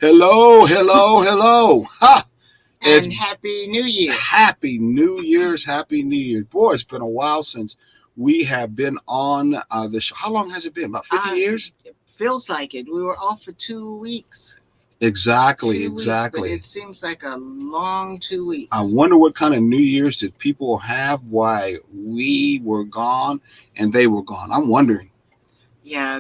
Hello, hello, hello. Ha! It's And Happy New Year. Happy New Year's. Happy New Year. Boy, it's been a while since we have been on the show. How long has it been? About 50 years? It feels like it. We were off for 2 weeks. Exactly, 2 weeks, but exactly. it seems like a long two I weeks. wonder what kind of New Year's did people have while we were gone and they were gone. I'm wondering. Yeah,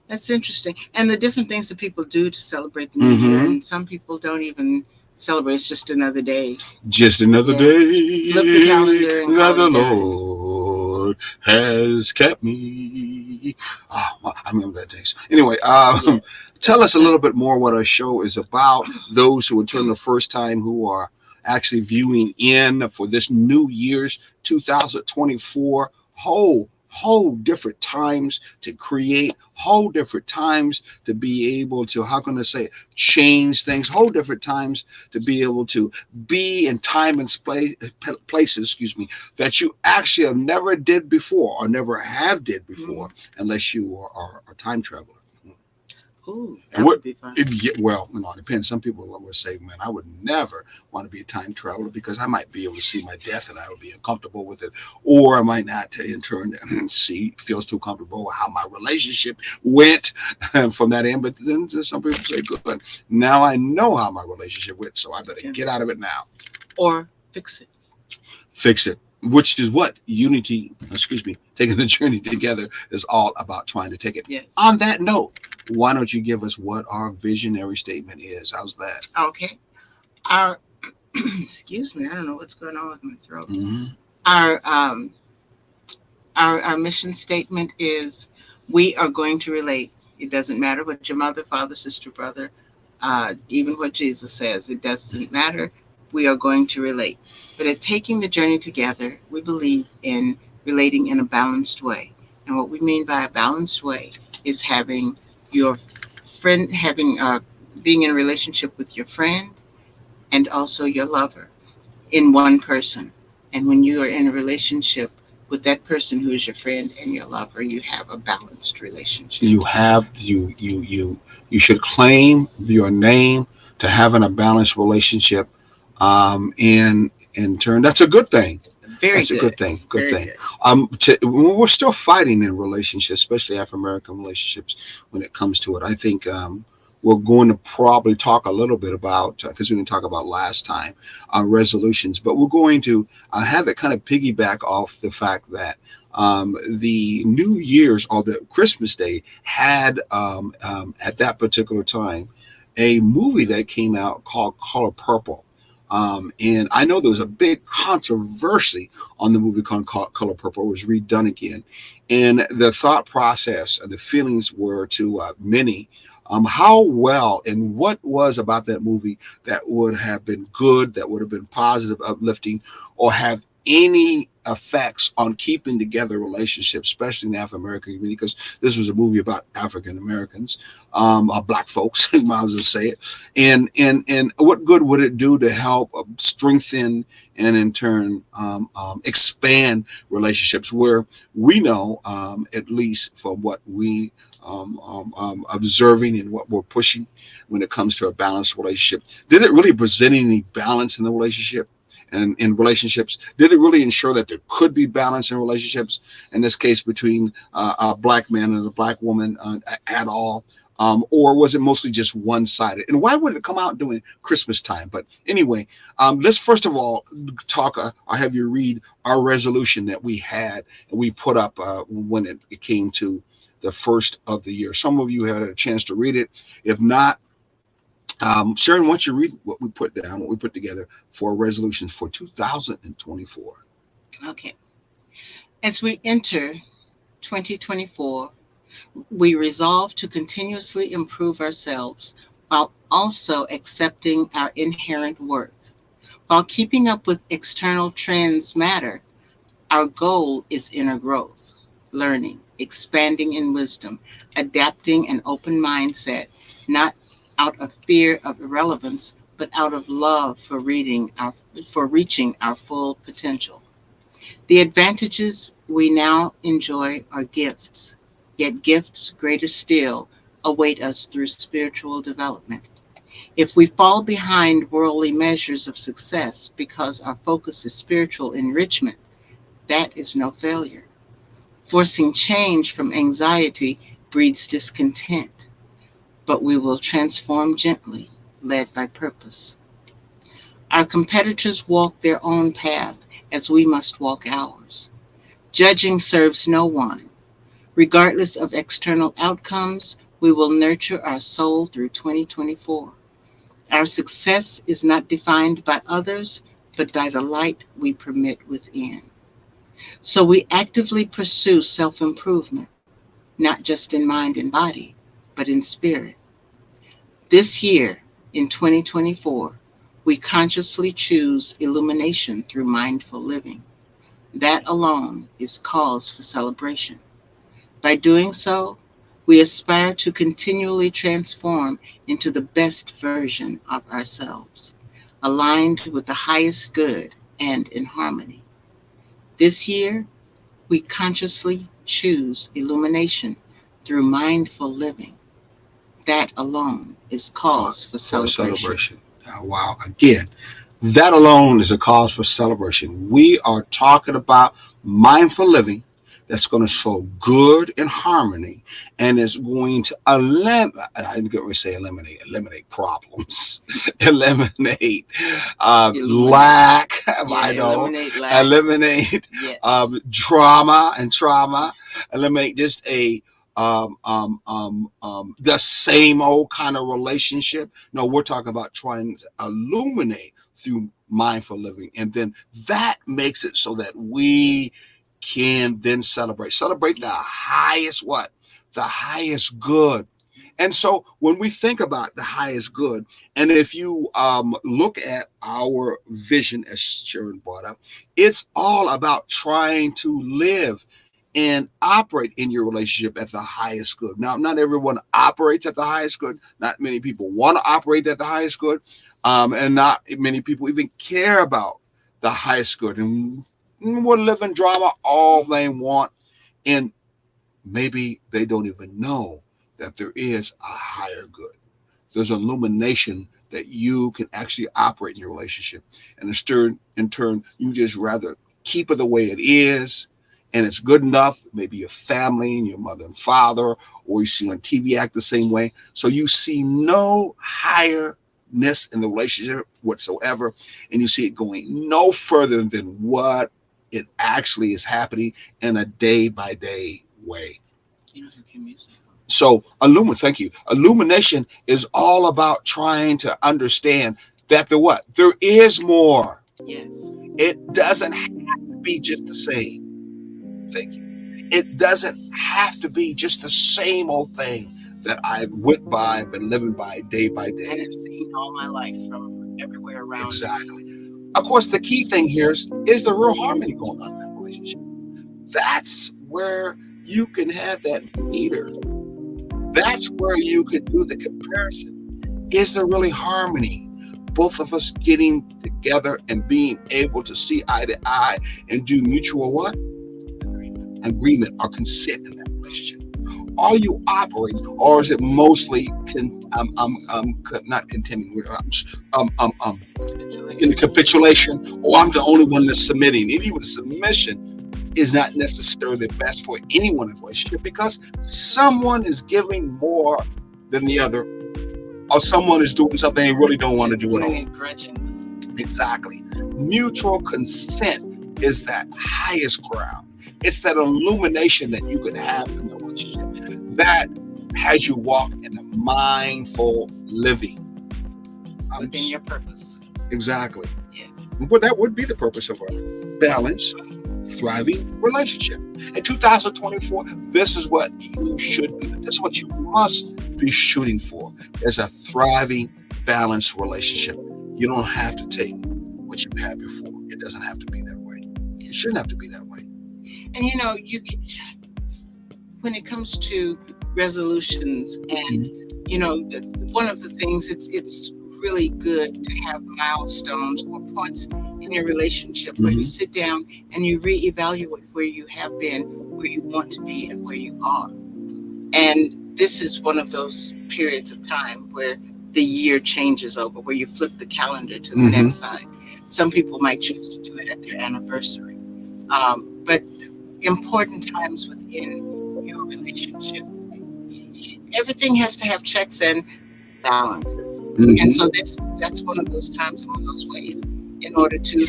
that's interesting. And the different things that people do to celebrate the new year, Mm-hmm. and some people don't even celebrate. It's just another day. Just another Yeah. Flip the day calendar and that call the it done. Lord has kept me. Oh, well, I remember that days. Anyway, Yeah. tell us a little bit more what our show is about. Those who return the first time who are actually viewing in for this New Year's 2024 whole different times to create, whole different times to be able to, how can I say it, change things, whole different times to be able to be in time and places, excuse me, that you actually have never did before or never have did before, unless you are a time traveler. Ooh, And that what would be fun. well, it depends. Some people will say, "Man, I would never want to be a time traveler because I might be able to see my death and I would be uncomfortable with it, or I might not in turn see feels too comfortable with how my relationship went from that end." But then some people say, "Good, now I know how my relationship went, so I better Yeah. get out of it now." Or fix it. Fix it, which is what unity, excuse me, taking the journey together is all about trying to take it. Yes. On that note, why don't you give us what our visionary statement is? How's that? Okay. Our excuse me, I don't know what's going on with my throat. Mm-hmm. Our our mission statement is we are going to relate. It doesn't matter what your mother, father, sister, brother, even what Jesus says. It doesn't matter. We are going to relate. But at taking the journey together, we believe in relating in a balanced way. And what we mean by a balanced way is having your friend, having being in a relationship with your friend and also your lover in one person. And when you are in a relationship with that person who is your friend and your lover, you have a balanced relationship. You should claim your name to having a balanced relationship. In turn, that's a good thing. Very That's a good. good thing. Good Very thing. good. We're still fighting in relationships, especially African American relationships, when it comes to it. I think we're going to probably talk a little bit about because we didn't talk about last time resolutions, but we're going to have it kind of piggyback off the fact that the New Year's or the Christmas Day had at that particular time a movie that came out called Color Purple. And I know there was a big controversy on the movie called Color Purple. It was redone again. And the thought process and the feelings were to many how well and what was about that movie that would have been good, that would have been positive, uplifting, or have any effects on keeping together relationships, especially in the African American community, because this was a movie about African Americans, black folks, you might as well say it. And what good would it do to help strengthen and in turn expand relationships where we know, at least from what we observing and what we're pushing when it comes to a balanced relationship. Did it really present any balance in the relationship? And in relationships, did it really ensure that there could be balance in relationships? In this case, between a black man and a black woman at all, or was it mostly just one-sided? And why would it come out during Christmas time? But anyway, let's first of all talk. I have you read our resolution that we had and we put up when it came to the first of the year. Some of you had a chance to read it. If not, Sharon, why don't you read what we put down, what we put together for resolutions for 2024? Okay. As we enter 2024, we resolve to continuously improve ourselves while also accepting our inherent worth. While keeping up with external trends matter, our goal is inner growth, learning, expanding in wisdom, adapting an open mindset, not out of fear of irrelevance, but out of love for reaching our full potential. The advantages we now enjoy are gifts, yet gifts greater still await us through spiritual development. If we fall behind worldly measures of success because our focus is spiritual enrichment, that is no failure. Forcing change from anxiety breeds discontent, but we will transform gently, led by purpose. Our competitors walk their own path as we must walk ours. Judging serves no one. Regardless of external outcomes, we will nurture our soul through 2024. Our success is not defined by others, but by the light we permit within. So we actively pursue self improvement, not just in mind and body, but in spirit. This year, in 2024, we consciously choose illumination through mindful living. That alone is cause for celebration. By doing so, we aspire to continually transform into the best version of ourselves, aligned with the highest good and in harmony. This year, we consciously choose illumination through mindful living. That alone is cause for For celebration. celebration. Wow. Again, that alone is a cause for celebration. We are talking about mindful living that's going to show good and harmony, and is going to eliminate, I didn't get to say eliminate problems, eliminate lack, Yeah, I know, eliminate lack. eliminate Yes. drama and trauma, eliminate just the same old kind of relationship. No, we're talking about trying to illuminate through mindful living, and then that makes it so that we can then celebrate the highest what, the highest good. And so when we think about the highest good, and if you look at our vision, as Sharon brought up, it's all about trying to live and operate in your relationship at the highest good. Now, not everyone operates at the highest good. Not many people want to operate at the highest good. And not many people even care about the highest good, and will live in drama all they want. And maybe they don't even know that there is a higher good. There's illumination that you can actually operate in your relationship. And in turn, you just rather keep it the way it is, and it's good enough. Maybe your family and your mother and father, or you see on TV act the same way. So you see no higher-ness in the relationship whatsoever, and you see it going no further than what it actually is happening in a day-by-day way. You know, music. So, thank you. Illumination is all about trying to understand that the what? There is more. Yes. It doesn't have to be just the same. Thank you. It doesn't have to be just the same old thing that I went by, been living by And day. I've seen all my life from everywhere around. Exactly. Of course, the key thing here is the real harmony going on in that relationship. That's where you can have that meter. That's where you could do the comparison. Is there really harmony? Both of us getting together and being able to see eye to eye and do mutual what? Agreement or consent in that relationship. Are you operating, or is it mostly not contending with in the capitulation, or I'm the only one that's submitting? And even submission is not necessarily the best for anyone in a relationship, because someone is giving more than the other, or someone is doing something they really don't want to do at all. Exactly. Mutual consent is that highest ground. It's that illumination that you can have in the relationship that has you walk in a mindful living. Within your purpose. Exactly. Yes. Well, that would be the purpose of a balanced, thriving relationship. In 2024, this is what you should be. This is what you must be shooting for, is a thriving, balanced relationship. You don't have to take what you had before. It doesn't have to be that way. It shouldn't have to be that way. And you know, you can, when it comes to resolutions, and you know, one of the things, it's really good to have milestones or points in your relationship where you sit down and you reevaluate where you have been, where you want to be, and where you are. And this is one of those periods of time where the year changes over, where you flip the calendar to the Mhm. next side. Some people might choose to do it at their anniversary. But important times within your relationship, everything has to have checks and balances. Mhm. And so that's one of those times and one of those ways in order to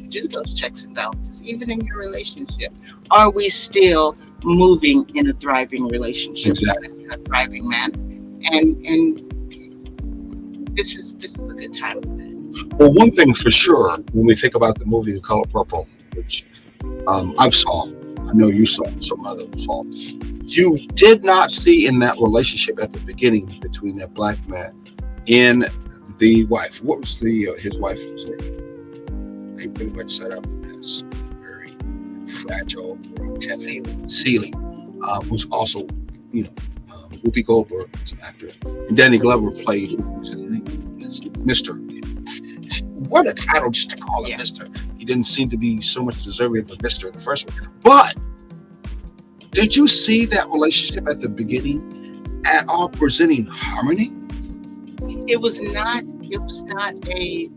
do those checks and balances, even in your relationship. Are we still moving in a thriving relationship, Exactly. in a thriving manner? And this is a good time for that. Well, one thing for sure, when we think about the movie The Color Purple, which I've saw, I know you saw, some others saw, you did not see in that relationship at the beginning between that black man and the wife. What was the his wife's name? They pretty much set up as very fragile, very tender. Celie was also, you know, Whoopi Goldberg was an actor, and Danny Glover played what was his name? Mr. What a title just to call him Yeah. Mr. He didn't seem to be so much deserving of a Mr. in the first one. But did you see that relationship at the beginning at all presenting harmony? It was not. It was not a.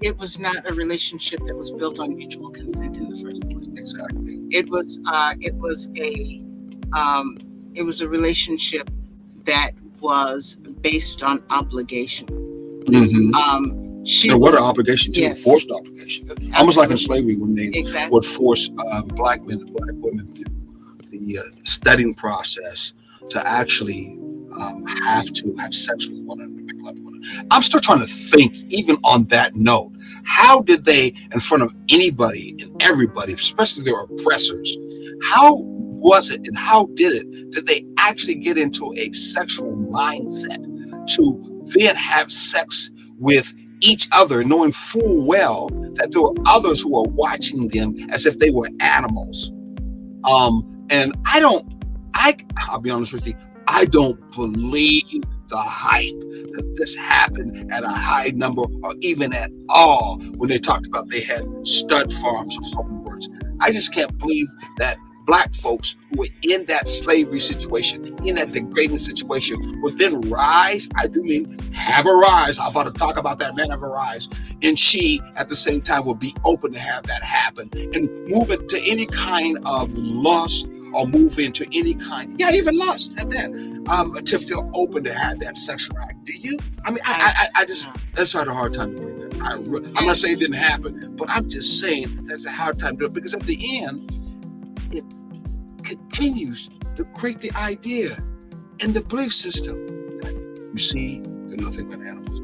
It was not a relationship that was built on mutual consent in the first place. Exactly. It was. It was a. Um, it was a relationship that was based on obligation. Mm-hmm. She And what an was. obligation too, Yes. forced obligation. Almost like in Absolutely. slavery when they Exactly. would force black men and black women through the studying process to actually have to have sex with one another. I'm still trying to think, even on that note, how did they, in front of anybody and everybody, especially their oppressors, how was it and how did they actually get into a sexual mindset to then have sex with each other, knowing full well that there were others who were watching them as if they were animals? And I'll be honest with you, I don't believe the hype that this happened at a high number or even at all when they talked about they had stud farms or so many words. I just can't believe that black folks who were in that slavery situation, in that degrading situation, would then rise. I do mean have a rise. I'm about to talk about that man of a rise. And she, at the same time, will be open to have that happen and move into any kind of lust or move into any kind, even lust at that, to feel open to have that sexual act. Do you? I mean, I just, that's had a hard time doing that. I'm not saying it didn't happen, but I'm just saying that's a hard time doing it because at the end, it continues to create the idea and the belief system that you see, they're nothing but animals.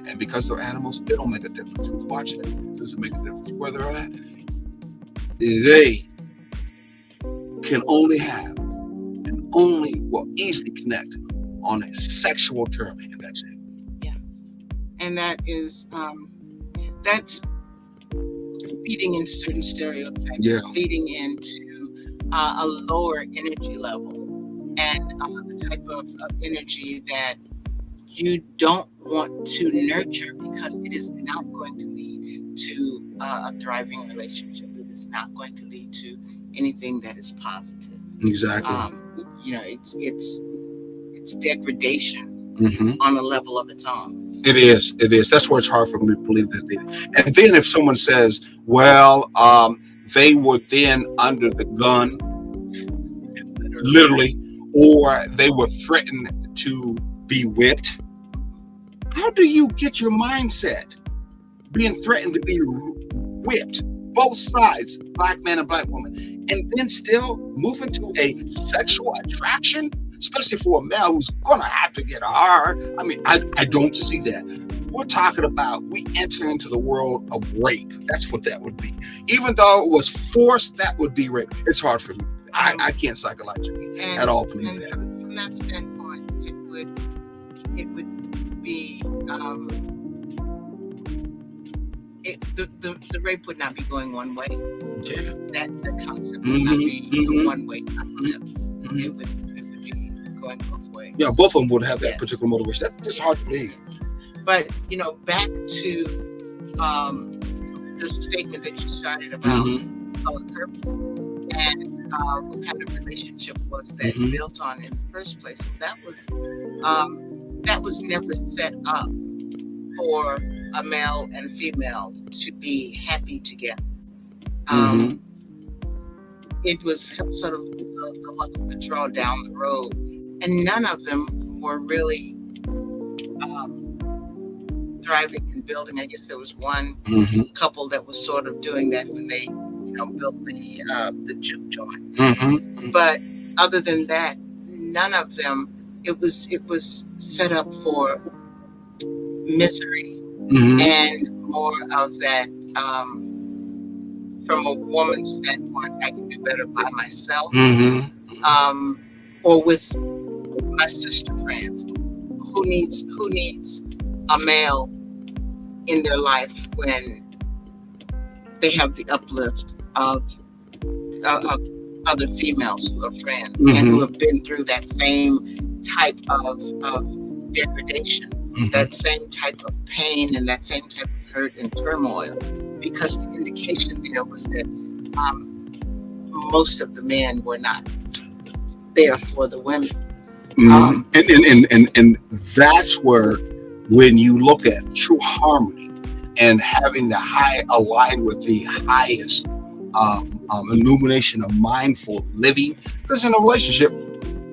And because they're animals, it don't make a difference who's watching it. It doesn't make a difference where they're at. They can only have and only will easily connect on a sexual term, and that's it. Yeah, and that is that's feeding into certain stereotypes, Yeah. feeding into a lower energy level, and the type of energy that you don't want to nurture because it is not going to lead to a thriving relationship. It is not going to lead to anything that is positive. Exactly. It's degradation Mm-hmm. on a level of its own. It is. It is. That's where it's hard for me to believe that. And then if someone says, well, they were then under the gun, literally, or they were threatened to be whipped. How do you get your mindset being threatened to be whipped, both sides, black man and black woman, and then still move into a sexual attraction, especially for a male who's going to have to get hard? I mean, I don't see that. We're talking about we enter into the world of rape. That's what that would be. Even though it was forced, that would be rape. It's hard for me. I can't psychologically at all believe that. From that standpoint, it would be the rape would not be going one way. Yeah. That concept would not be a one-way concept. It would be going both ways. Yeah, both of them would have that Yes. particular motivation. That's just hard to believe. But back to the statement that you started about color purple and what kind of relationship was that built on in the first place. That was that was never set up for a male and female to be happy together. Um, It was sort of the luck of the draw down the road, and none of them were really thriving and building. I guess there was one couple that was sort of doing that when they, built the juke joint. But other than that, none of them. It was set up for misery and more of that. From a woman's standpoint, I can do better by myself, or with my sister friends. Who needs a male in their life when they have the uplift of other females who are friends and who have been through that same type of degradation, that same type of pain, and that same type of hurt and turmoil? Because the indication there was that most of the men were not there for the women. And that's where, when you look at true harmony and having the high aligned with the highest illumination of mindful living, because in a relationship,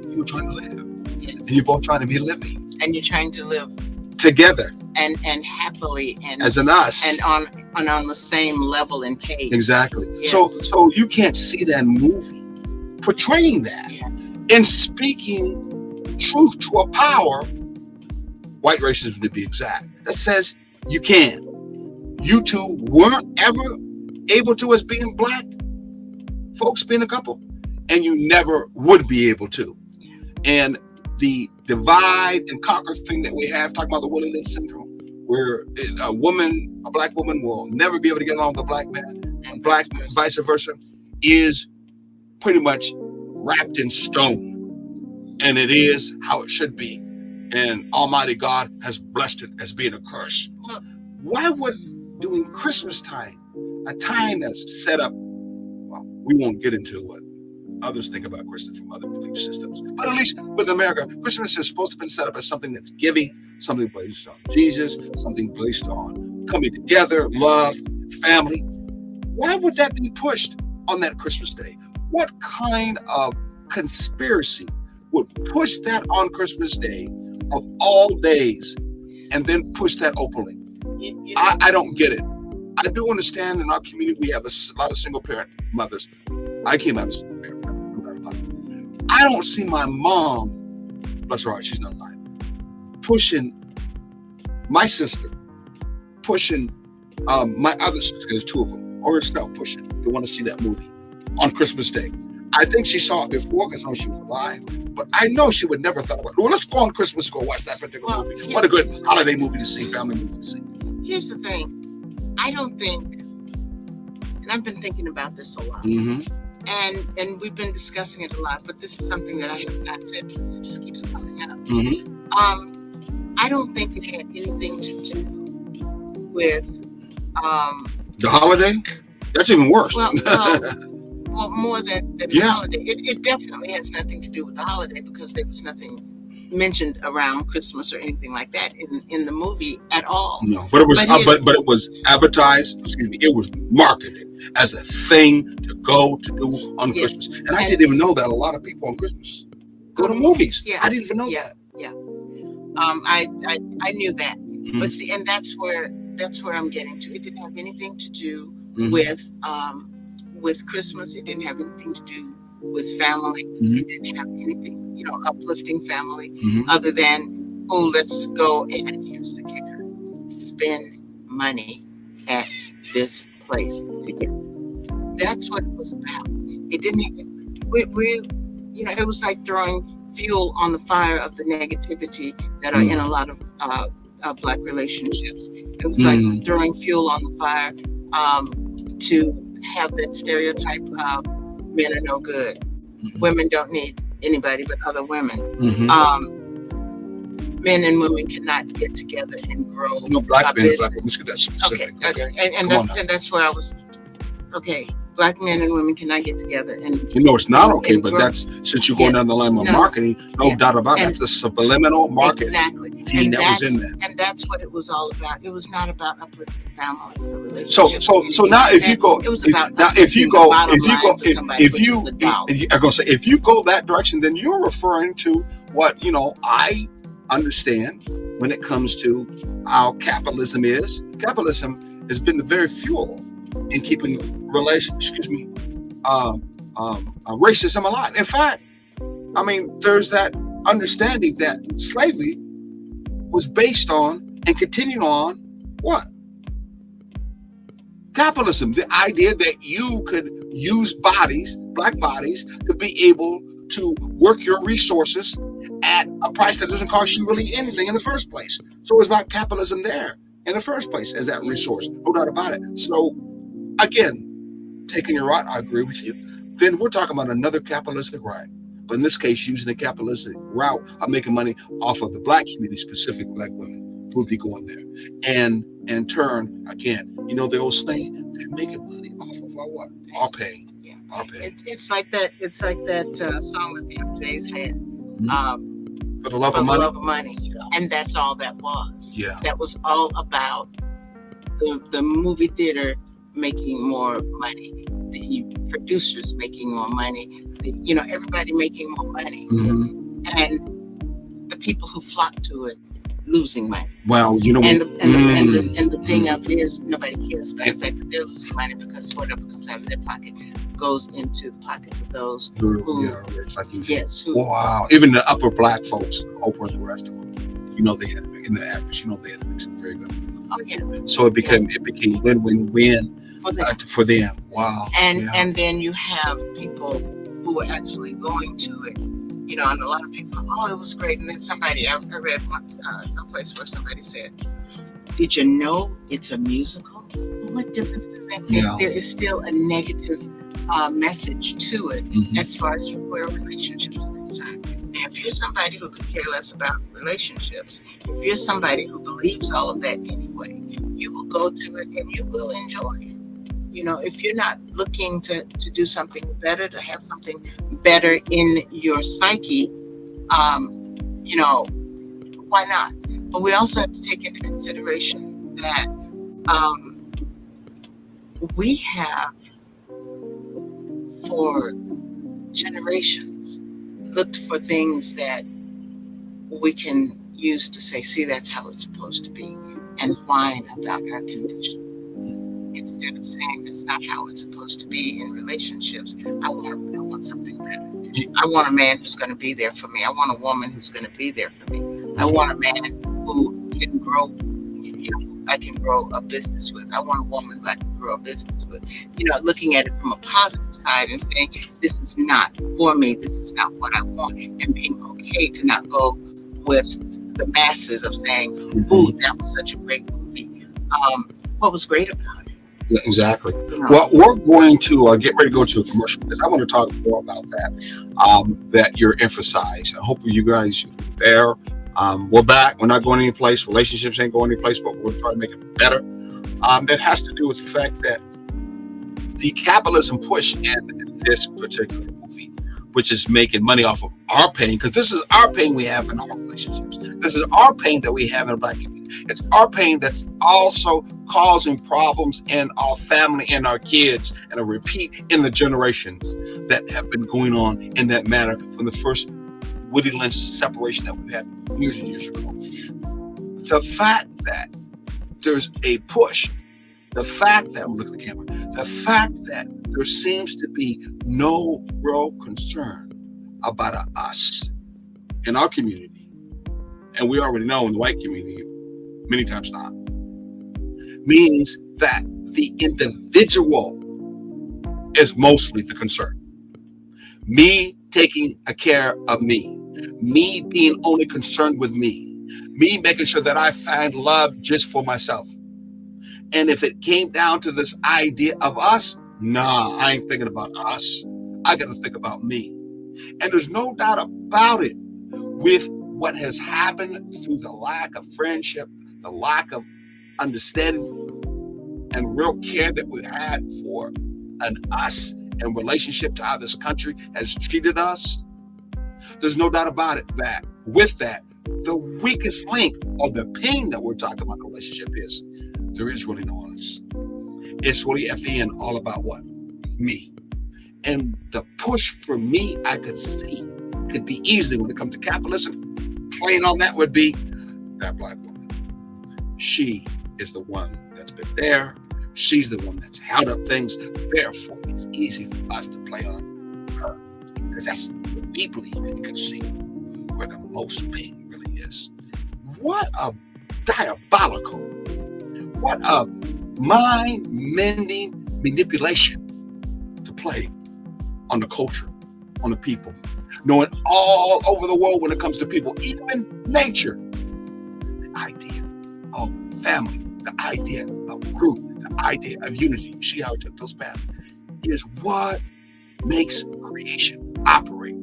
you're trying to live, Yes. and you're both trying to be living And you're trying to live together and happily and as an us. and on the same level and page. Exactly. Yes. So you can't see that movie portraying that Yes. and speaking truth to a power, white racism to be exact, that says you can. You two weren't ever able to, as being black folks, being a couple, and you never would be able to. And the divide and conquer thing that we have, talking about the Willie Lynch syndrome, where a black woman will never be able to get along with a black man, and black vice versa, is pretty much wrapped in stone. And it is how it should be. And Almighty God has blessed it as being a curse. Why would, during Christmas time, a time that's set up, well, we won't get into what others think about Christmas from other belief systems, but at least with America, Christmas is supposed to be set up as something that's giving, something based on Jesus, something based on coming together, love, family. Why would that be pushed on that Christmas day? What kind of conspiracy would push that on Christmas Day of all days and then push that openly? I don't get it. I do understand in our community we have a lot of single parent mothers. I came out as a single parent mother, no doubt about it. I don't see my mom, bless her heart, she's not alive, pushing my sister, pushing my other sister, there's two of them, or herself pushing to want to see that movie on Christmas Day. I think she saw it before because I know she was alive, but I know she would never thought about, well, let's go on Christmas and go watch that particular movie. What a good holiday movie to see, family movie to see. Here's the thing. I don't think, and I've been thinking about this a lot, and we've been discussing it a lot, but this is something that I have not said because it just keeps coming up. I don't think it had anything to do with the holiday. That's even worse. Well, more than the holiday. It definitely has nothing to do with the holiday because there was nothing mentioned around Christmas or anything like that in the movie at all. No, but it was but it was advertised. Excuse me, it was marketed as a thing to go to do on Christmas, and I didn't even know that a lot of people on Christmas go to movies. Yeah, I didn't even know that. Yeah, I knew that, but see, and that's where I'm getting to. It didn't have anything to do with Christmas. It didn't have anything to do with family. It didn't have anything, uplifting family, other than, let's go, and here's the kicker, spend money at this place together. That's what it was about. It didn't, it was like throwing fuel on the fire of the negativity that are in a lot of Black relationships. It was like throwing fuel on the fire to have that stereotype of men are no good. Women don't need anybody but other women. Men and women cannot get together and grow. No, black men, black women. Let's get that specific. Okay. And that's where I was. Okay, Black men and women cannot get together and It's not okay, and but grow. that's, since you're going Yeah. down the line of No. marketing, no Yeah. doubt about it. And That's the subliminal marketing exactly. team And that was in there. that's what it was all about. It was not about uplifting families or So relationships. so now if you go, it was about now if you uplifting the go, bottom if you line go, for somebody, if which you, is the dollar. I'm gonna say, if you go that direction, then you're referring to what, I understand when it comes to how capitalism is. Capitalism has been the very fuel in keeping racism alive. In fact, I mean, there's that understanding that slavery was based on and continued on what? Capitalism. The idea that you could use bodies, black bodies, to be able to work your resources at a price that doesn't cost you really anything in the first place. So it's about capitalism there in the first place as that resource. No doubt about it. So again, taking your route, I agree with you. Then we're talking about another capitalistic right. But in this case, using the capitalistic route of making money off of the black community, specifically black women, who would be going there. And in turn, again, the old saying, they're making money off of our what? Our pain. Yeah. Our pain. It's like that. It's like that song that the MJs had. For the love For of the money. love of money. Yeah. And that's all that was. Yeah. That was all about the movie theater making more money, the producers making more money, everybody making more money, and the people who flock to it losing money. Well, you know, and the thing of it is, nobody cares about the fact that they're losing money, because whatever comes out of their pocket goes into the pockets of those who it's like wow. Even the upper black folks, Oprah and the rest of them, they had in the average, they had to make some very good. Oh yeah. So it became win-win-win for them. Wow. And then you have people who are actually going to it, and a lot of people, oh, it was great. And then somebody, I read someplace where somebody said, did you know it's a musical? Well, what difference does that make? There is still a negative message to it as far as where relationships are concerned. Now, if you're somebody who could care less about relationships, if you're somebody who believes all of that anyway, you will go to it and you will enjoy it. If you're not looking to do something better, to have something better in your psyche, why not? But we also have to take into consideration that we have, for generations, looked for things that we can use to say, see, that's how it's supposed to be, and whine about our condition. Instead of saying that's not how it's supposed to be in relationships, I want something better. I want a man who's going to be there for me. I want a woman who's going to be there for me. I want a man who can grow, I can grow a business with. I want a woman who I can grow a business with. Looking at it from a positive side and saying, this is not for me. This is not what I want. And being okay to not go with the masses of saying, ooh, that was such a great movie. What was great about it? Yeah, exactly. Well, we're going to get ready to go to a commercial, because I want to talk more about that you're emphasized. I hope you guys are there. We're back. We're not going any place. Relationships ain't going any place, but we're trying to make it better. That has to do with the fact that the capitalism push in this particular movie, which is making money off of our pain, because this is our pain we have in our relationships. This is our pain that we have in the black community. It's our pain that's also causing problems in our family and our kids, and a repeat in the generations that have been going on in that manner from the first Woody Lynch separation that we had years and years ago. The fact that there's a push, the fact that, look at the camera, the fact that there seems to be no real concern about us in our community, and we already know in the white community, many times not, means that the individual is mostly the concern. Me taking care of me being only concerned with me making sure that I find love just for myself. And if it came down to this idea of us, nah, I ain't thinking about us. I got to think about me. And there's no doubt about it, with what has happened through the lack of friendship, the lack of understanding and real care that we've had for an us in relationship to how this country has treated us, there's no doubt about it that with that, the weakest link or the pain that we're talking about in a relationship is there is really no us. It's really at the end all about what? Me. And the push for me, I could see, could be easily when it comes to capitalism, playing on that would be that Black woman. She is the one that's been there. She's the one that's held up things. Therefore, it's easy for us to play on her because that's what we believe and can see where the most pain really is. What a diabolical, what a mind-mending manipulation to play on the culture, on the people, knowing all over the world when it comes to people, even nature, the idea of family, the idea of group, the idea of unity. You see how it took those paths? Is what makes creation operate.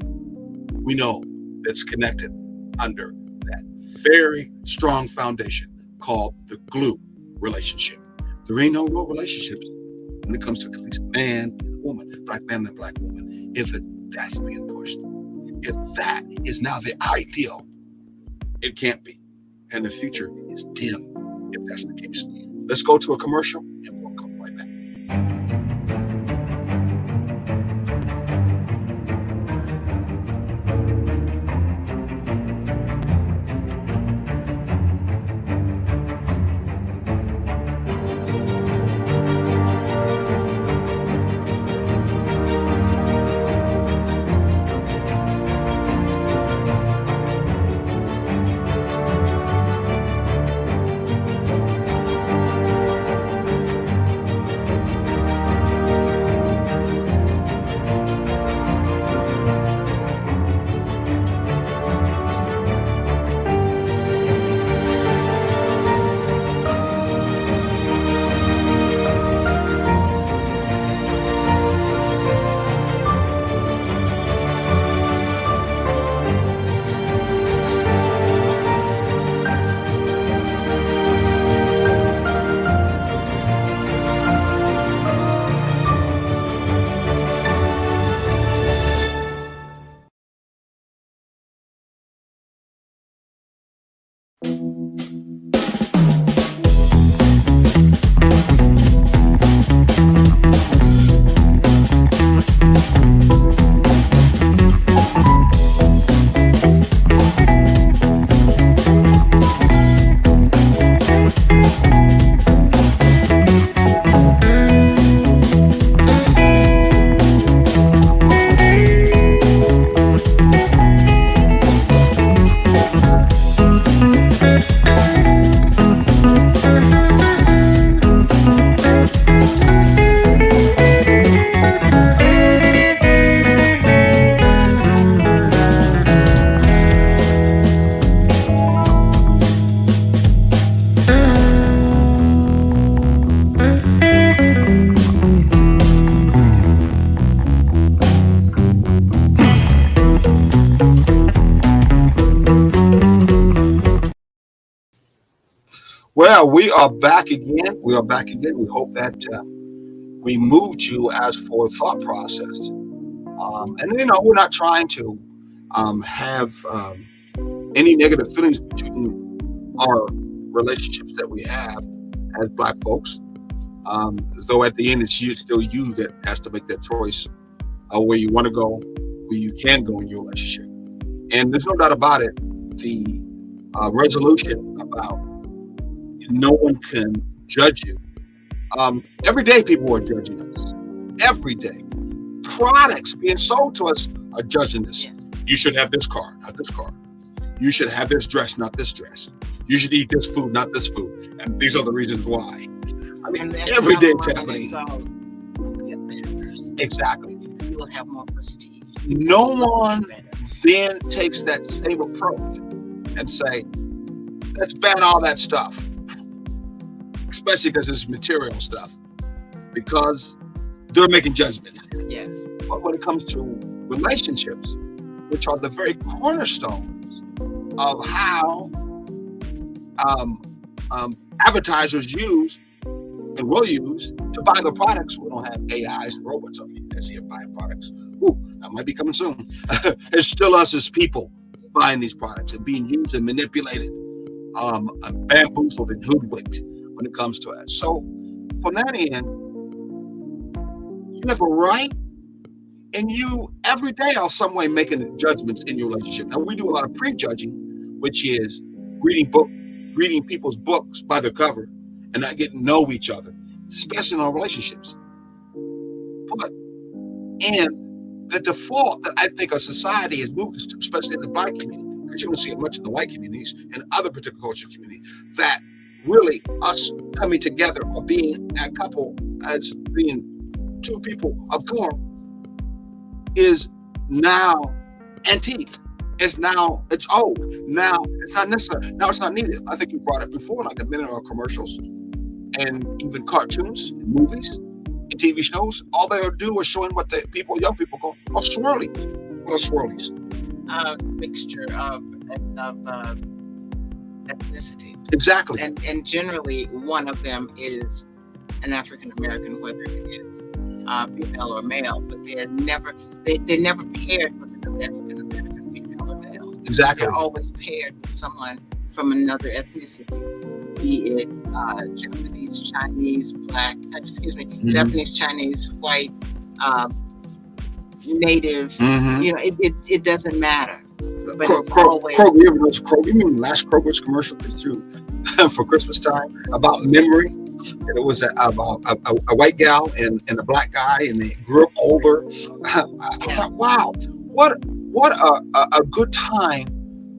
We know that's connected under that very strong foundation called the glue relationship. There ain't no real relationships when it comes to at least man and woman, Black man and Black woman, if that's being pushed. If that is now the ideal, it can't be. And the future is dim if that's the case. Let's go to a commercial and we'll come right back. Well, we are back again. We are back again. We hope that we moved you as for thought process. And we're not trying to have any negative feelings between our relationships that we have as Black folks. Though at the end, it's still you that has to make that choice where you want to go, where you can go in your relationship. And there's no doubt about it. The resolution about no one can judge you. Every day people are judging us. Every day. Products being sold to us are judging us. Yes. You should have this car, not this car. You should have this dress, not this dress. You should eat this food, not this food. And these are the reasons why. I mean, every day it's happening. Exactly. You will have more prestige. No one then takes that same approach and say, let's ban all that stuff. Especially because it's material stuff. Because they're making judgments. Yes. But when it comes to relationships, which are the very cornerstones of how advertisers use and will use to buy the products. We don't have AIs and robots on the as here buying products. Ooh, that might be coming soon. It's still us as people buying these products and being used and manipulated, bamboozled and hoodwinked when it comes to it. So from that end, you have a right, and you every day are some way making judgments in your relationship. Now we do a lot of prejudging, which is reading people's books by the cover and not getting to know each other, especially in our relationships. But and the default that I think our society has moved us to, especially in the Black community, because you don't see it much in the white communities and other particular culture communities, that really us coming together or being a couple as being two people of color is now antique. It's old. Now it's not necessary. Now it's not needed. I think you brought it before, like a minute of commercials and even cartoons, movies, and TV shows. All they do is showing what the young people call swirlies. What are swirlies? Mixture of ethnicities. Exactly. And generally one of them is an African American, whether it is female or male, but they're never paired with an African American, female or male. Exactly. They're always paired with someone from another ethnicity, be it Japanese, Chinese, Black, Japanese, Chinese, white, Native. It doesn't matter. But it's always Kroger. You ever notice Kroger? You mean last Kroger's commercial is through for Christmas time about memory? And it was about a white gal and a Black guy, and they grew up older. I thought, wow, what a good time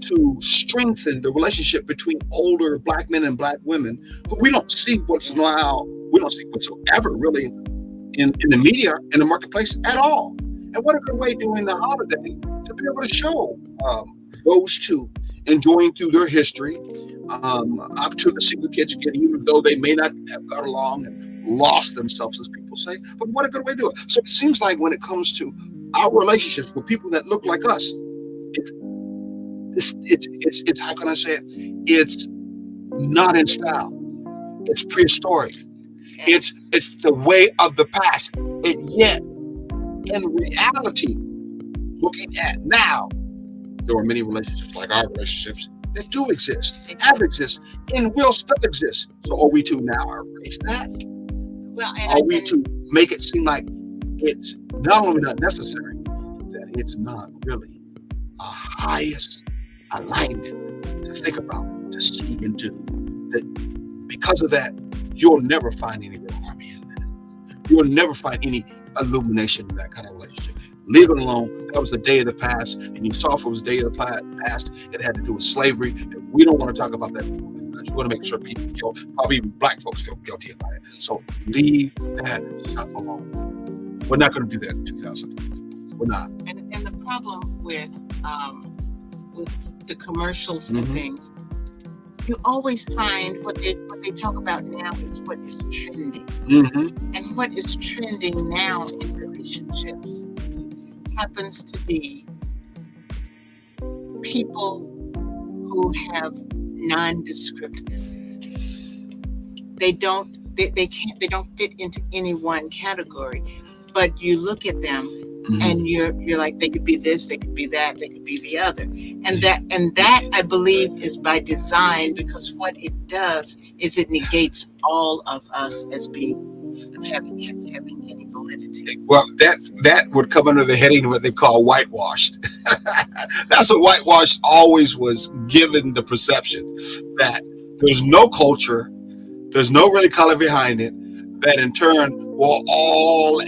to strengthen the relationship between older Black men and Black women who we don't see whatsoever really in the media, in the marketplace at all. And what a good way during the holiday to be able to show those two enjoying through their history up to the single kids again, even though they may not have got along and lost themselves, as people say. But what a good way to do it. So it seems like when it comes to our relationships with people that look like us, it's how can I say it? It's not in style. It's prehistoric. It's the way of the past. And yet, in reality, looking at now, there are many relationships like our relationships that do exist, have exist, and will still exist. So are we to now erase that? Well, are we to make it seem like it's not only not necessary, that it's not really a highest alignment to think about, to see into? That because of that, you'll never find any harmony in that. You'll never find any illumination in that kind of relationship. Leave it alone. That was the day of the past, and you saw if it was the day of the past, it had to do with slavery. And we don't want to talk about that because you want to make sure people probably even Black folks feel guilty about it. So leave that stuff alone. We're not going to do that in 2020. We're not. And the problem with the commercials and things, you always find what they talk about now is what is trending. Mm-hmm. And what is trending now in relationships happens to be people who have nondescript ethnicities. They don't fit into any one category. But you look at them and you're like, they could be this, they could be that, they could be the other. And that I believe is by design, because what it does is it negates all of us as having any validity. Well, that would come under the heading of what they call whitewashed. That's what whitewashed always was given the perception that there's no culture, there's no really color behind it, that in turn were all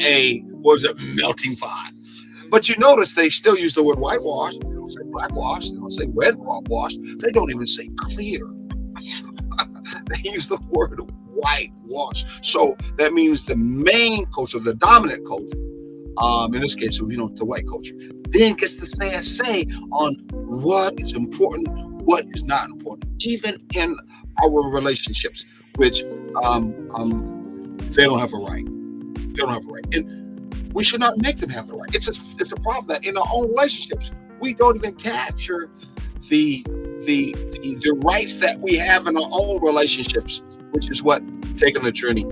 melting pot. But you notice they still use the word whitewash. They don't say blackwash. They don't say red wash. They don't even say clear. They use the word whitewash. So that means the main culture, the dominant culture, in this case, the white culture, then gets to say on what is important, what is not important, even in our relationships, which they don't have a right. They don't have a right. And we should not make them have the right. It's a problem that in our own relationships, we don't even capture the rights that we have in our own relationships, which is what taking the journey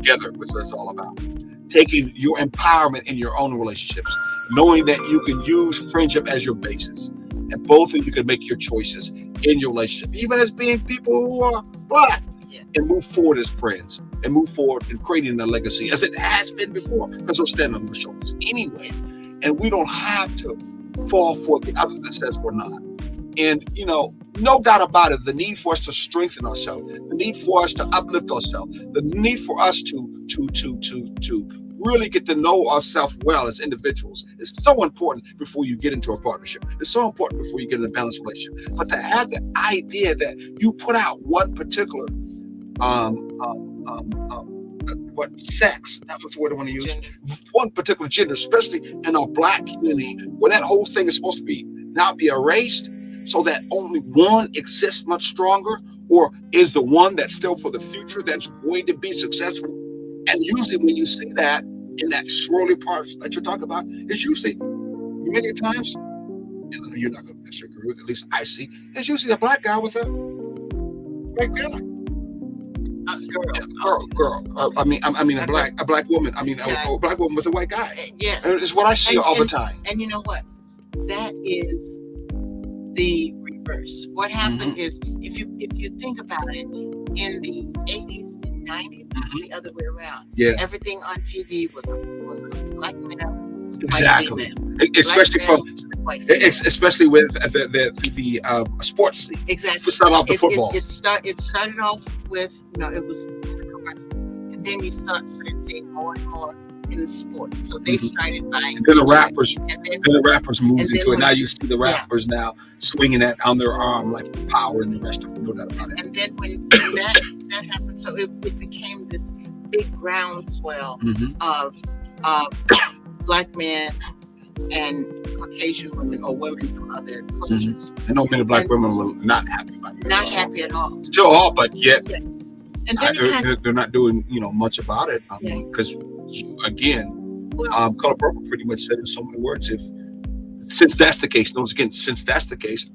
together, which is all about. Taking your empowerment in your own relationships, knowing that you can use friendship as your basis, and both of you can make your choices in your relationship, even as being people who are Black, Yeah. and move forward as friends, and move forward in creating a legacy as it has been before, because we're standing on your shoulders anyway. And we don't have to fall for the other that says we're not. And no doubt about it, the need for us to strengthen ourselves, the need for us to uplift ourselves, the need for us to really get to know ourselves well as individuals is so important before you get into a partnership. It's so important before you get in a balanced relationship. But to have the idea that you put out one particular what sex, that was the word I want to use, Gender. one particular gender, especially in our Black community, where that whole thing is supposed to be now be erased so that only one exists much stronger, or is the one that's still for the future that's going to be successful. And usually when you see that in that swirly part that you're talking about, it's usually many times, and you're not going to necessarily agree with it, at least I see, it's usually a Black guy with a white guy. Girl. I mean a black woman. I mean Yeah. a Black woman with a white guy. Yes. And it's what I see all the time. And you know what? That is the reverse. What happened is, if you think about it, in the 80s and 90s, it's the other way around. Yeah. Everything on TV was a Black male, Exactly. white female. Especially Black from male, white female. especially with the sports scene. Exactly. To start off the football. It started off with, it was, and then you started seeing more and more in the sport. So they started buying. And then the rappers, and then the rappers moved and then into it. when- Now you see the rappers now swinging that on their arm like power and the rest of them. No doubt about it. And then when that happened, so it became this big groundswell Mhm. of Black men and Caucasian women, or women from other cultures, I know many Black women were not happy about it. not happy at all. Still are, but yet And then it kind they're not doing much about it. Yeah. Because again, well, Color Purple pretty much said in so many words, since that's the case, notice again, since that's the case,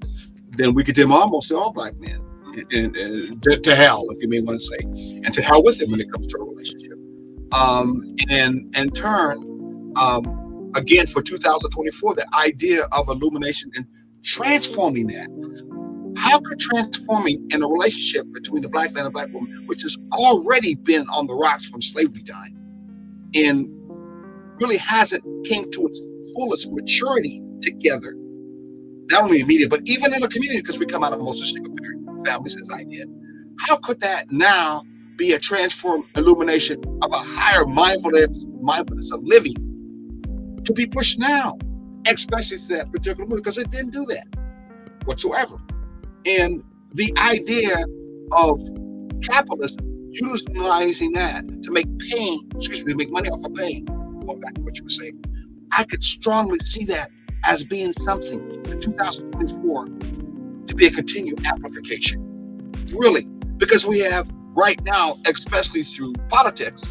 then we condemn almost all Black men and to hell, if you may want to say, and to hell with them when it comes to a relationship. And in turn, again, for 2024, the idea of illumination and transforming that. How could transforming in a relationship between the Black man and Black woman, which has already been on the rocks from slavery time, and really hasn't came to its fullest maturity together, not only in media, but even in the community, because we come out of mostly single parent families, as I did. How could that now be a transform illumination of a higher mindfulness of living to be pushed now, especially to that particular movie, because it didn't do that whatsoever. And the idea of capitalism utilizing that to make make money off of pain, going back to what you were saying, I could strongly see that as being something in 2024 to be a continued amplification. Really, because we have right now, especially through politics,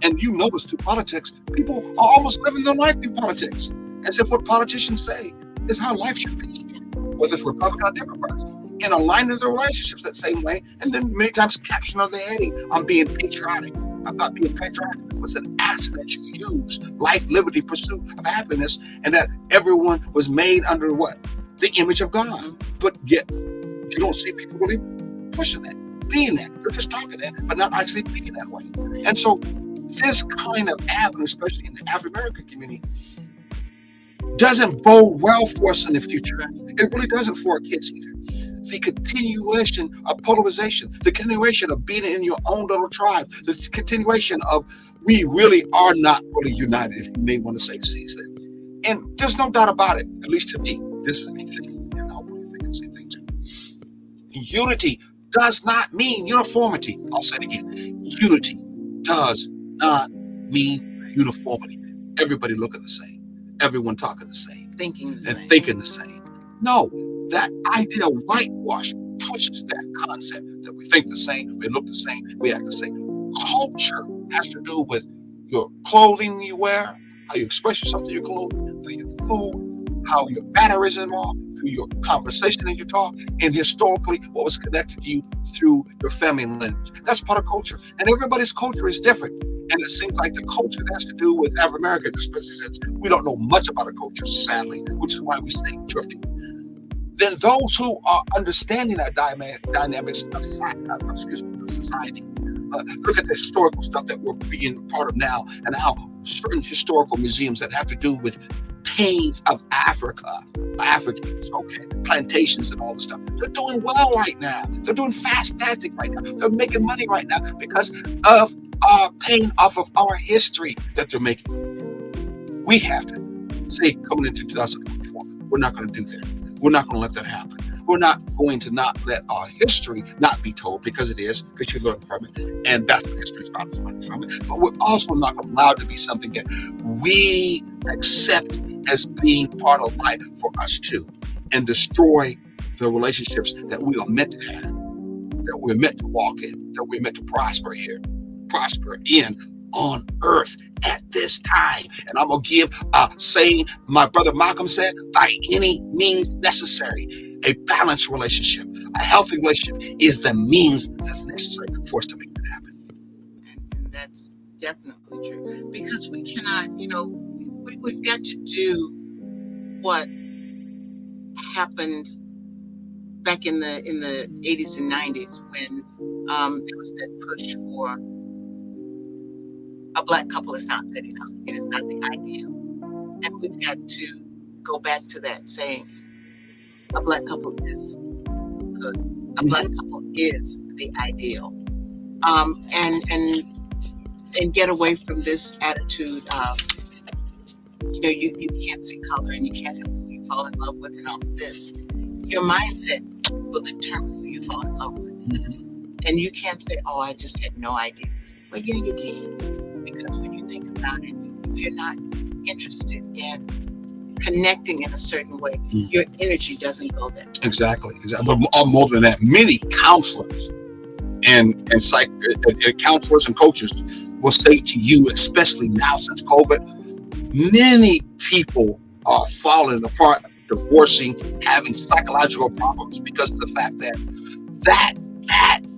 and you notice through politics, people are almost living their life through politics, as if what politicians say is how life should be, whether it's Republican or Democrat, and aligning their relationships that same way, and then many times caption their heading on being patriotic. I'm not being patriotic. It's an accent that you use: life, liberty, pursuit of happiness, and that everyone was made under what? The image of God. But yet, you don't see people really pushing that, being that. They're just talking that, but not actually being that way. And so, this kind of avenue, especially in the African American community, doesn't bode well for us in the future. It really doesn't for our kids either. The continuation of polarization, the continuation of being in your own little tribe, the continuation of we really are not really united, if you may want to say these things. And there's no doubt about it, at least to me, this is me thinking, and I hope you think the same thing too. Unity does not mean uniformity. I'll say it again. Unity does not mean uniformity. Everybody looking the same. Everyone talking the same. thinking the And same. thinking the same. No, that idea of whitewash pushes that concept that we think the same, we look the same, we act the same. Culture has to do with your clothing you wear, how you express yourself through your clothing, through your food, how your mannerism are, through your conversation and your talk, and historically what was connected to you through your family lineage. That's part of culture. And everybody's culture is different. And it seems like the culture that has to do with African Americans, especially since we don't know much about a culture, sadly, which is why we stay drifting. Then those who are understanding that dynamics of society, look at the historical stuff that we're being part of now, and how certain historical museums that have to do with pains of Africans, okay, plantations and all this stuff. They're doing well right now. They're doing fantastic right now. They're making money right now because of paying off of our history that they're making. We have to say, coming into 2024, we're not going to do that. We're not going to let that happen. We're not going to not let our history not be told, because it is, because you learn from it, and that's what history is about, is learning from it. But we're also not going to allow it to be something that we accept as being part of life for us too, and destroy the relationships that we are meant to have, that we're meant to walk in, that we're meant to prosper in on earth at this time. And I'm going to give a saying my brother Malcolm said, by any means necessary. A balanced relationship, a healthy relationship is the means that's necessary for us to make that happen. And that's definitely true, because we cannot, we've got to do what happened back in the 80s and 90s when there was that push for a Black couple is not good enough. It is not the ideal. And we've got to go back to that, saying a Black couple is good. A Black couple is the ideal. And get away from this attitude of, you can't see color and you can't help who you fall in love with and all of this. Your mindset will determine who you fall in love with. Mm-hmm. And you can't say, oh, I just had no idea. Well, yeah, you did. Because when you think about it, if you're not interested in connecting in a certain way, your energy doesn't go there. Exactly. But more than that, many counselors and counselors and coaches will say to you, especially now since COVID, many people are falling apart, divorcing, having psychological problems because of the fact that that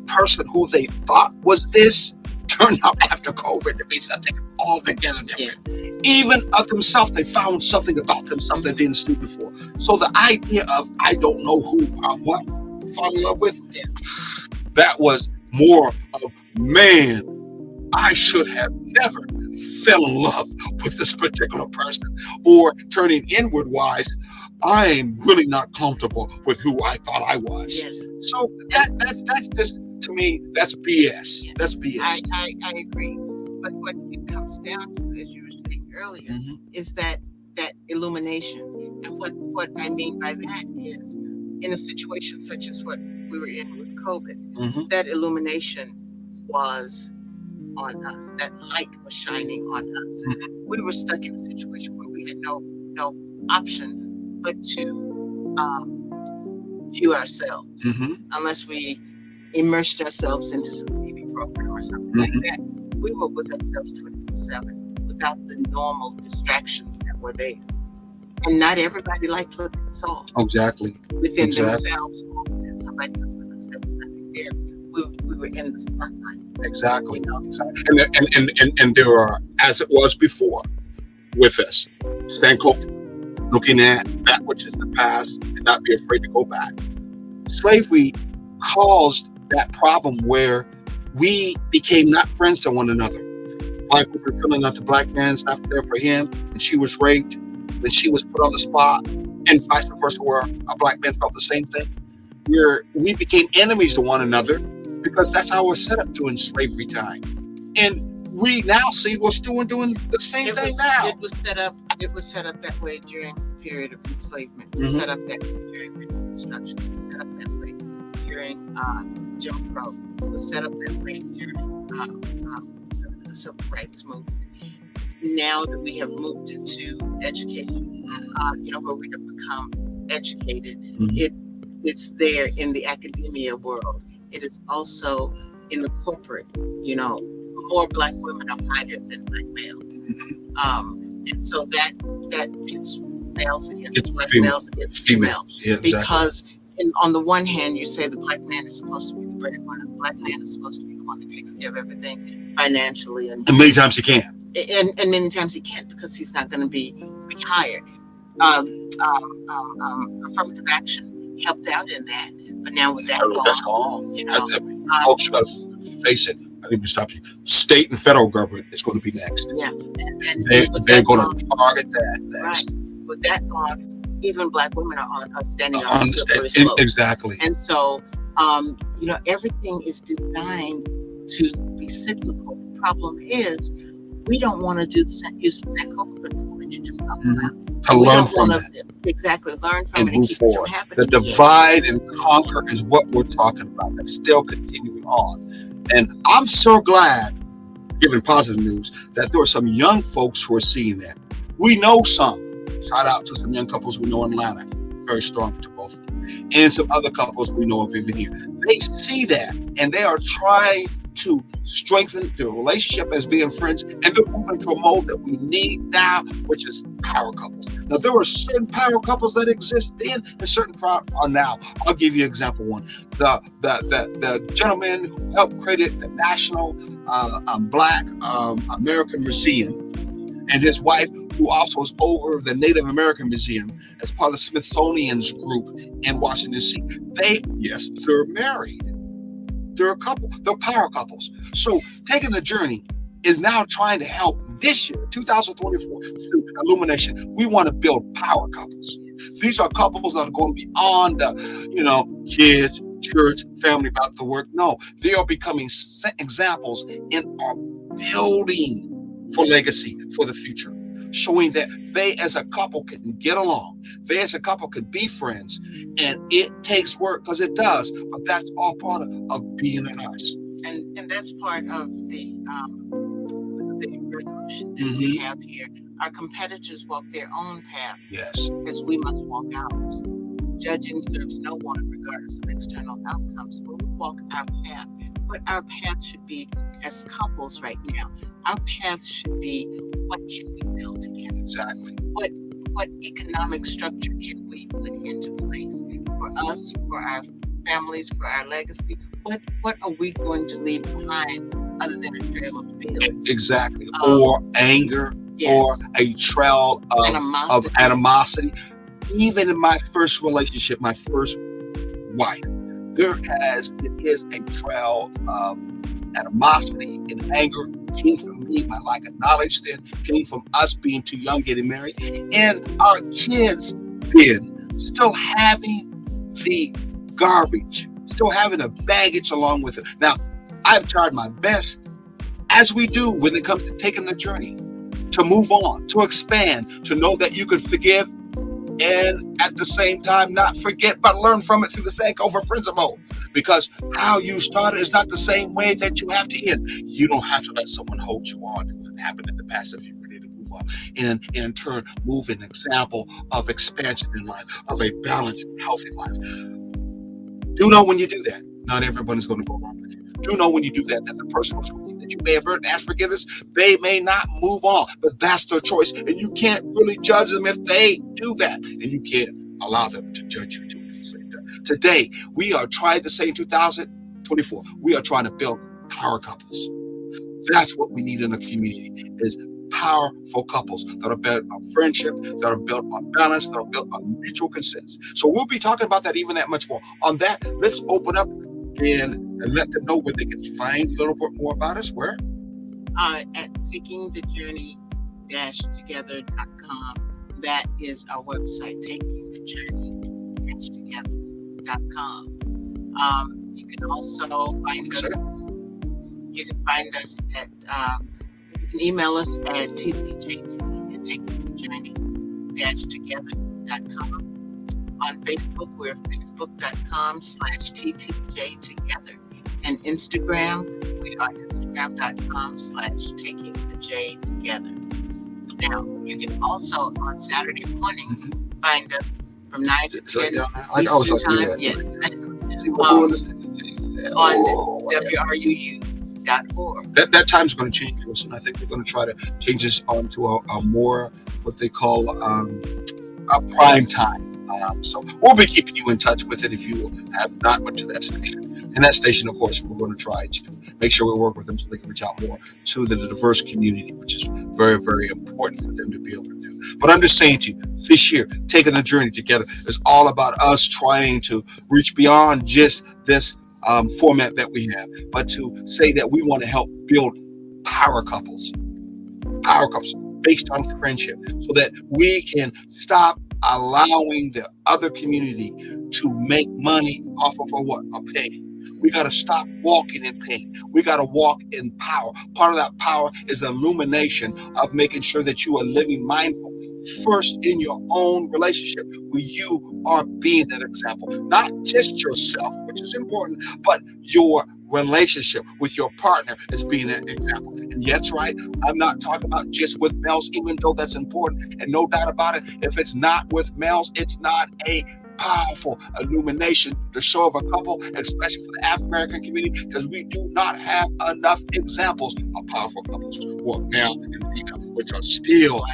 person who they thought was this turned out after COVID to be something altogether different. Yeah. Even of themselves, they found something about themselves they didn't see before. So the idea of I don't know who I'm what fall in love with, that was more of, man, I should have never fell in love with this particular person, or turning inward wise, I'm really not comfortable with who I thought I was. Yes. So that's just, to me, that's BS. Yeah. That's BS. I agree. But what it comes down to, as you were saying earlier, is that illumination. And what I mean by that is, in a situation such as what we were in with COVID, that illumination was on us. That light was shining on us. We were stuck in a situation where we had no option but to view ourselves, unless we immersed ourselves into some TV program or something like that. We were with ourselves 24/7 without the normal distractions that were there. And not everybody liked what they saw. Exactly. Within themselves or within somebody else, because there was nothing there. We were in the spotlight. Exactly. Exactly. And there are, as it was before with us, staying close, looking at that which is the past and not be afraid to go back. Slavery caused that problem where we became not friends to one another. Black people were feeling that the Black man's not there for him, and she was raped, then she was put on the spot, and vice versa, where a Black man felt the same thing. Where we became enemies to one another because that's how it was set up during slavery time. And we now see what's doing the same thing now. It was set up that way during the period of enslavement. It was set up that way during Reconstruction. It was set up that way during Jim Crow. It was set up that way during the Civil Rights Movement. Now that we have moved into education, where we have become educated, it's there in the academia world. It is also in the corporate, more Black women are hired than Black males. And so that pits males against Black males against females. Yeah, exactly. Because on the one hand, you say the Black man is supposed to be the breadwinner, the Black man is supposed to be the one that takes care of everything financially, and many times he can't. and many times he can't because he's not going to be hired. Affirmative action helped out in that, but now with that That's gone, gone. you know, Folks, you got to face it. I didn't even stop you. State and federal government is going to be next. yeah, and They're with that going gone, to target that next. right, with that gone, even Black women are standing on a Understand slippery slope. exactly. And so, everything is designed to be cyclical. The problem is, we don't want to use the Sankofa principle that you just talked about. To We learn don't from want it to exactly learn from and it and move keep it from forward. happening. The divide and conquer is what we're talking about. That's still continuing on. And I'm so glad, giving positive news, that there are some young folks who are seeing that. We know some. Shout out to some young couples we know in Atlanta. Very strong to both of them. And some other couples we know of even here. They see that and they are trying to strengthen their relationship as being friends, and they're moving to a mode that we need now, which is power couples. Now, there were certain power couples that exist then and certain are now. I'll give you example one. The gentleman who helped create the National Black American Museum, and his wife, who also is over the Native American Museum as part of the Smithsonian's group in Washington, D.C. They're married. They're a couple. They're power couples. So Taking the Journey is now trying to help this year, 2024, through Illumination. We want to build power couples. These are couples that are going beyond the, kids, church, family, about the work. No, they are becoming examples in our building for legacy for the future, showing that they as a couple can get along. They as a couple can be friends, and it takes work because it does, but that's all part of being an us. And that's part of the resolution that we have here. Our competitors walk their own path, Yes, as we must walk ours. Judging serves no one, regardless of external outcomes. But we walk our path. What our path should be as couples right now. Our path should be, what can we build together? exactly. What economic structure can we put into place for us, for our families, for our legacy? What are we going to leave behind other than a trail of bills? Exactly. Or anger, or a trail of animosity. Even in my first relationship, my first wife, it is a trail of animosity and anger. Came from me, my lack of knowledge then, came from us being too young, getting married, and our kids then still having the garbage, still having the baggage along with it. Now, I've tried my best, as we do when it comes to taking the journey, to move on, to expand, to know that you can forgive, and at the same time not forget, but learn from it through the Sankofa principle. Because how you started is not the same way that you have to end. You don't have to let someone hold you on to what happened in the past if you're ready to move on. And in turn, move an example of expansion in life, of a balanced, healthy life. Do know when you do that, not everybody's going to go wrong with you. Do know when you do that, that the person that you may have hurt and asked forgiveness, they may not move on, but that's their choice. And you can't really judge them if they do that. And you can't allow them to judge you too. Today, we are trying to say in 2024, we are trying to build power couples. That's what we need in a community, is powerful couples that are built on friendship, that are built on balance, that are built on mutual consent. So we'll be talking about that even that much more. On that, let's open up and let them know where they can find a little bit more about us. Where? At takingthejourney-together.com. That is our website, takingthejourney-together.com. You can also find us. You can find us at. You can email us at tcjt@takingthejourney-together.com. On Facebook, we're facebook.com/ttjtogether, and Instagram, we are instagram.com/takingthejtogether. Now, you can also on Saturday mornings find us from 9 to 10 Eastern Time. Yes. On WRUU.org. That time's going to change, and I think we're going to try to change this onto a more what they call a prime time. So we'll be keeping you in touch with it if you have not went to that station. And that station, of course, we're going to try to make sure we work with them so they can reach out more to the diverse community, which is very, very important for them to be able to do. But I'm just saying to you, this year, taking the journey together is all about us trying to reach beyond just this format that we have, but to say that we want to help build power couples, power couples based on friendship, so that we can stop allowing the other community to make money off of a pain. We got to stop walking in pain. We got to walk in power. Part of that power is the illumination of making sure that you are living mindful first in your own relationship, where you are being that example, not just yourself, which is important, but your relationship with your partner is being an example. And yes, right, I'm not talking about just with males, even though that's important, and no doubt about it, if it's not with males, it's not a powerful illumination to show of a couple, especially for the African American community, because we do not have enough examples of powerful couples who are male and female, which are still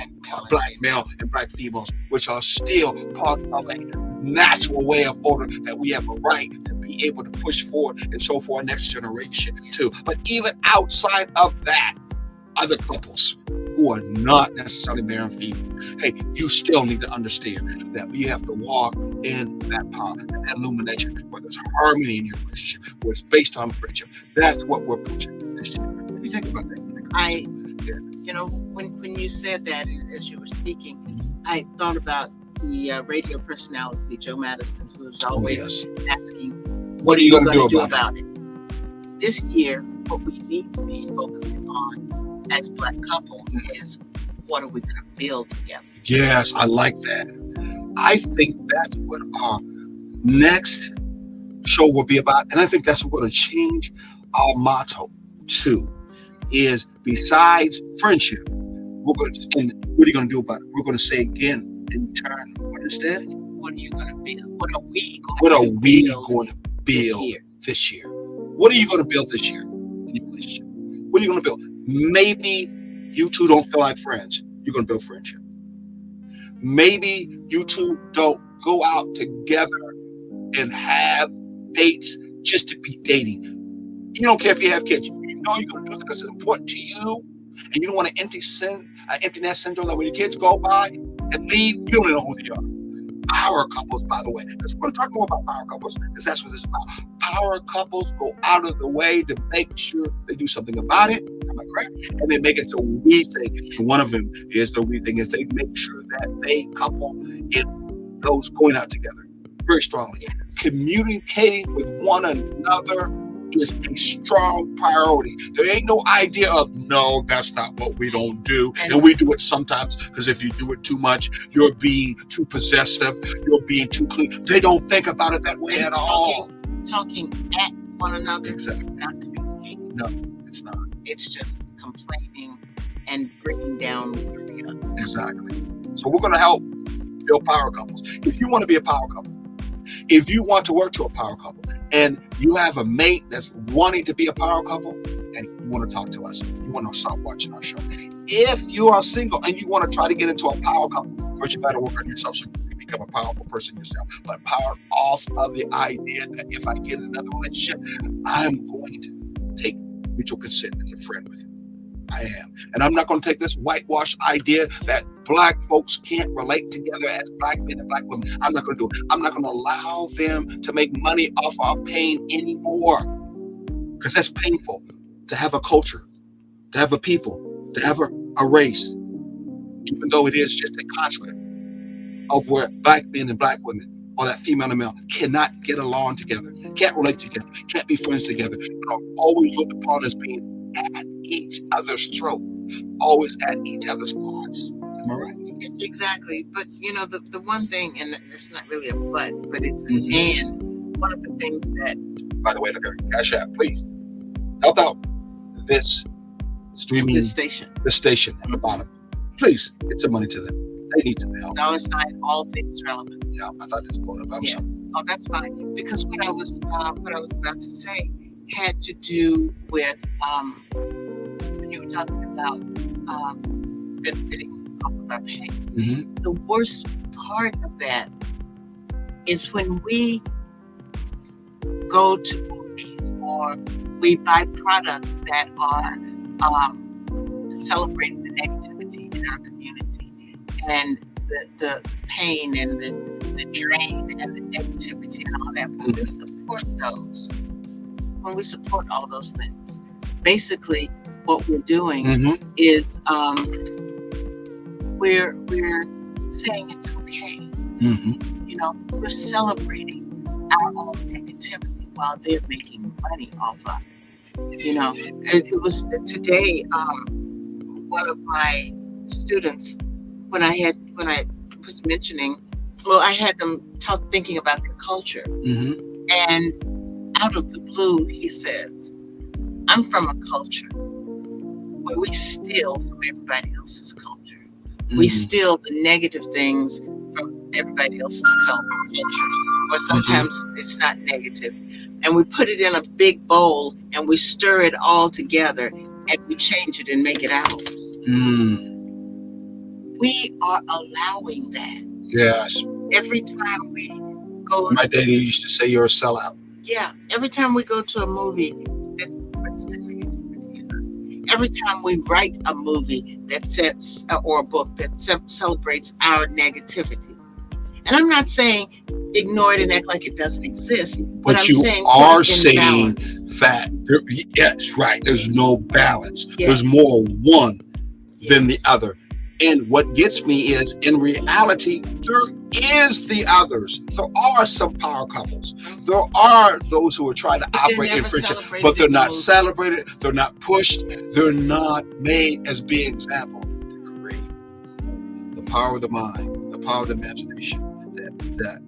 black male and black females, which are still part of a natural way of order that we have a right to be able to push forward and show for our next generation too. But even outside of that, other couples who are not necessarily male and female, hey, you still need to understand that we have to walk in that power, that illumination, where there's harmony in your relationship, where it's based on friendship. That's what we're pushing this year. What do you think about that? When you said that, as you were speaking, I thought about the radio personality Joe Madison, who's always asking, "What are you going to do about it?" This year, what we need to be focusing on as Black couples is, what are we going to build together? Yes, I like that. I think that's what our next show will be about, and I think that's what we're going to change our motto to. Is besides friendship, we're going to, and what are you going to do about it? We're going to say again in turn. Understand? What are you going to build? What are we going to build this year? What are you going to build this year in your relationship? What are you going to build? Maybe you two don't feel like friends. You're going to build friendship. Maybe you two don't go out together and have dates just to be dating. You don't care if you have kids. You know you're going to do it because it's important to you, and you don't want an empty nest syndrome that when your kids go by and leave, you don't even know who they are. Power couples, by the way. Let's want to talk more about power couples, because that's what this is about. Power couples go out of the way to make sure they do something about it. Am I correct? And they make it a we thing. And one of them is the we thing is they make sure that they couple in those going out together very strongly. Yes. Communicating with one another is a strong priority. There ain't no idea of, no, that's not what we don't do. And we do it sometimes, because if you do it too much, you're being too possessive, you're being too clean. They don't think about it that way at all. Talking at one another. Exactly. It's not communicating. No, it's not. It's just complaining and breaking down the other. Exactly. So we're going to help build power couples. If you want to be a power couple, if you want to work to a power couple, and you have a mate that's wanting to be a power couple, and you want to talk to us, you want to start watching our show. If you are single and you want to try to get into a power couple, first you got to work on yourself so you can become a powerful person yourself. But power off of the idea that if I get another relationship, I'm going to take mutual consent as a friend with you. I am. And I'm not going to take this whitewash idea that Black folks can't relate together as Black men and Black women. I'm not going to do it. I'm not going to allow them to make money off our pain anymore, because that's painful to have a culture, to have a people, to have a race, even though it is just a construct of where Black men and Black women, or that female and male, cannot get along together, can't relate together, can't be friends together, but are always looked upon as being at each other's throat, always at each other's hearts. Am I right? Exactly. But the one thing, and it's not really a but it's an and. One of the things that, by the way, look at Cash App, please help out this streaming this station at the bottom. Please get some money to them. They need some help. $ all things relevant. Yeah, I thought it was going up. I'm Yes. sorry. Oh, that's fine. Because what I was about to say had to do with when you were talking about benefiting off of our pain. Mm-hmm. The worst part of that is when we go to movies, or we buy products that are celebrating the negativity in our community, and the pain and the drain and the negativity and all that. When we support those, when we support all those things, basically what we're doing is we're saying it's okay. You know, we're celebrating our own negativity while they're making money off of it. You know, it was today. One of my students, when I was mentioning, well, I had them thinking about their culture, and out of the blue, he says, "I'm from a culture where we steal from everybody else's culture. We steal the negative things from everybody else's culture, or sometimes it's not negative, and we put it in a big bowl and we stir it all together and we change it and make it ours." We are allowing that. Yes. Every time we go, My daddy used to say you're a sellout. yeah, every time we go to a movie that puts the negativity in us, every time we write a movie that sets, or a book that celebrates our negativity. And I'm not saying ignore it and act like it doesn't exist, but I'm you saying are put it in saying balance. that yes, right. There's no balance. Yes. There's more one than the Yes. other. And what gets me is, in reality, there is the others. There are some power couples. There are those who are trying to But they're operate in never friendship, celebrated but they're in not movies. celebrated. They're not pushed. They're not made as big example to create the power of the mind, the power of the imagination that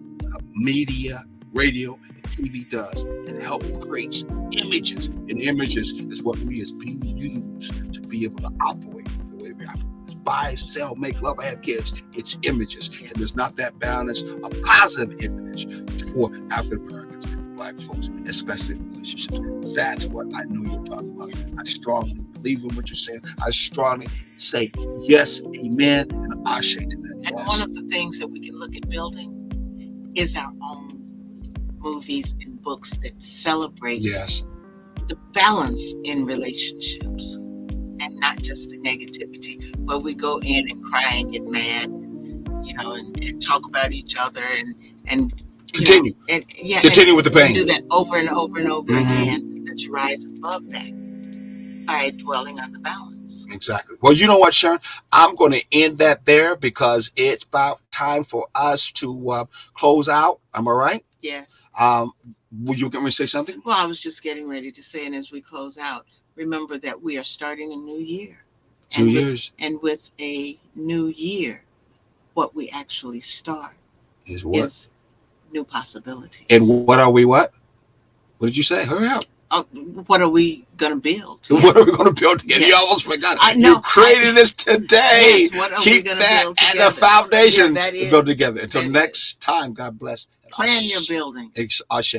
media, radio, and TV does. It helps create images, and images is what we as beings use to be able to operate the way we operate. It's buy, sell, make love, have kids. It's images, and there's not that balance, a positive image for African Americans, Black folks, especially in relationships. That's what I know you're talking about. I strongly believe in what you're saying. I strongly say yes, amen, and ashe to that. And Yes. one of the things that we can look at building is our own movies and books that celebrate Yes. the balance in relationships and not just the negativity, where we go in and cry and get mad, you know, and talk about each other and Continue. You know, and yeah, Continue with the pain. and do that over and over and over Mhm. again. Let's rise above that by dwelling on the balance. Exactly. Well, you know what, Sharon? I'm going to end that there because it's about time for us to close out. Am I right? Yes. Would you get me to say something? Well, I was just getting ready to say, and as we close out, remember that we are starting a new year. 2 years And with a new year, what we actually start is what? is new possibilities. And what are we what? What did you say? Hurry up. What are we going to build? What are we going to build together? Yes. You almost forgot. I know. You created this today. Yes, what are we Keep going to that build as together? a foundation Yeah, that to is. build together. Until That next time, God bless. Plan your building. Ashe.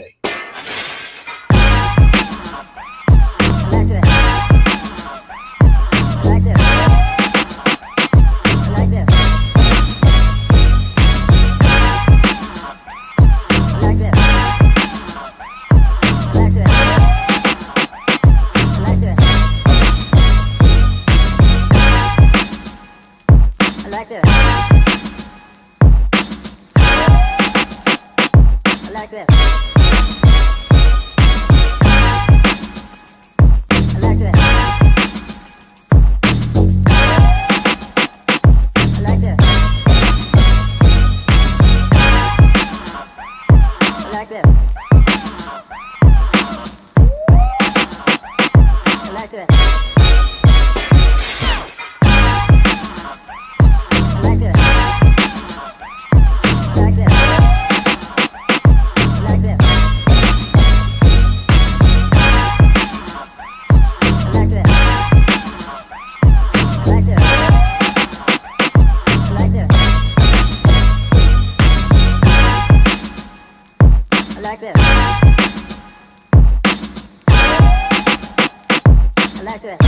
Like this.